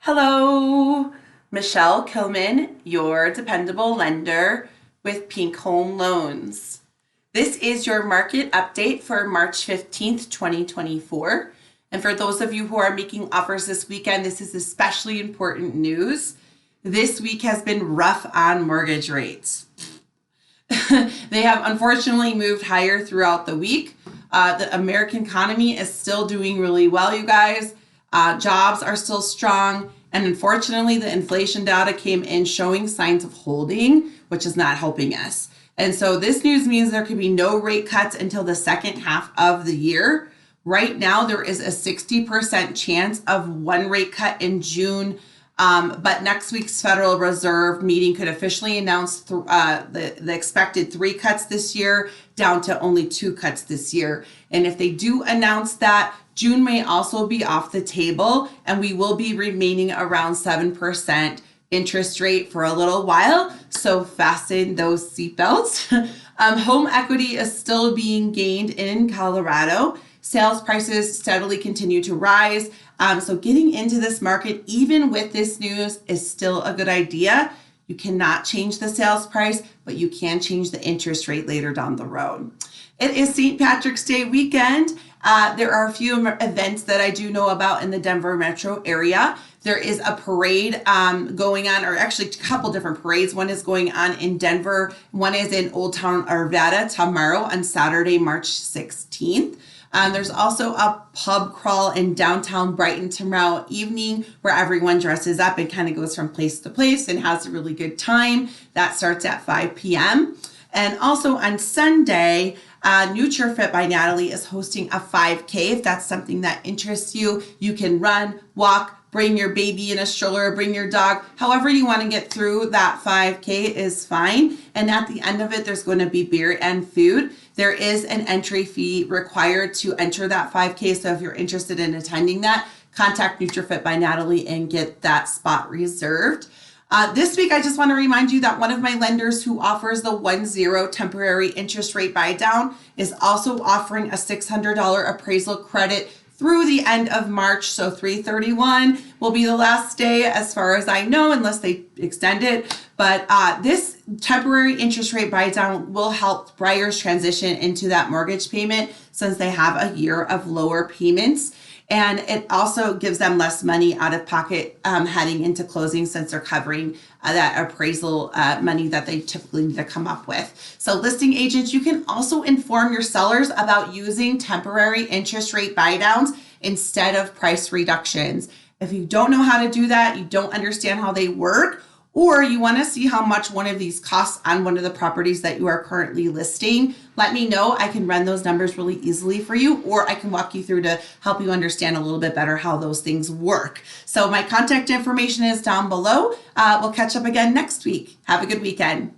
Hello, Michelle Kilman, your dependable lender with Pink Home Loans. This is your market update for March 15th, 2024. And for those of you who are making offers this weekend, this is especially important news. This week has been rough on mortgage rates. They have unfortunately moved higher throughout the week. The American economy is still doing really well, you guys. Jobs are still strong. And unfortunately, the inflation data came in showing signs of holding, which is not helping us. And so this news means there could be no rate cuts until the second half of the year. Right now, there is a 60% chance of one rate cut in June. But next week's Federal Reserve meeting could officially announce the expected 3 cuts this year down to only 2 cuts this year. And if they do announce that, June may also be off the table, and we will be remaining around 7% interest rate for a little while. So fasten those seatbelts. Home equity is still being gained in Colorado. Sales prices steadily continue to rise. So getting into this market, even with this news, is still a good idea. You cannot change the sales price, but you can change the interest rate later down the road. It is St. Patrick's Day weekend. There are a few events that I do know about in the Denver metro area. There is a parade going on, or actually a couple different parades. One is going on in Denver. One is in Old Town Arvada tomorrow on Saturday, March 16th. There's also a pub crawl in downtown Brighton tomorrow evening where everyone dresses up and kind of goes from place to place and has a really good time. That starts at 5 p.m. And also on Sunday, NutriFit by Natalie is hosting a 5K. If that's something that interests you, you can run, walk, bring your baby in a stroller, bring your dog. However you want to get through that 5K is fine. And at the end of it, there's going to be beer and food. There is an entry fee required to enter that 5K. So if you're interested in attending that, contact NutriFit by Natalie and get that spot reserved. This week, I just want to remind you that one of my lenders who offers the 1-0 temporary interest rate buy down is also offering a $600 appraisal credit through the end of March. So 3/31 will be the last day as far as I know, unless they extend it. But this temporary interest rate buy down will help buyers transition into that mortgage payment since they have a year of lower payments. And it also gives them less money out of pocket heading into closing since they're covering that appraisal money that they typically need to come up with. So listing agents, you can also inform your sellers about using temporary interest rate buy downs instead of price reductions. If you don't know how to do that, you don't understand how they work, or you want to see how much one of these costs on one of the properties that you are currently listing, let me know. I can run those numbers really easily for you, or I can walk you through to help you understand a little bit better how those things work. So my contact information is down below. We'll catch up again next week. Have a good weekend.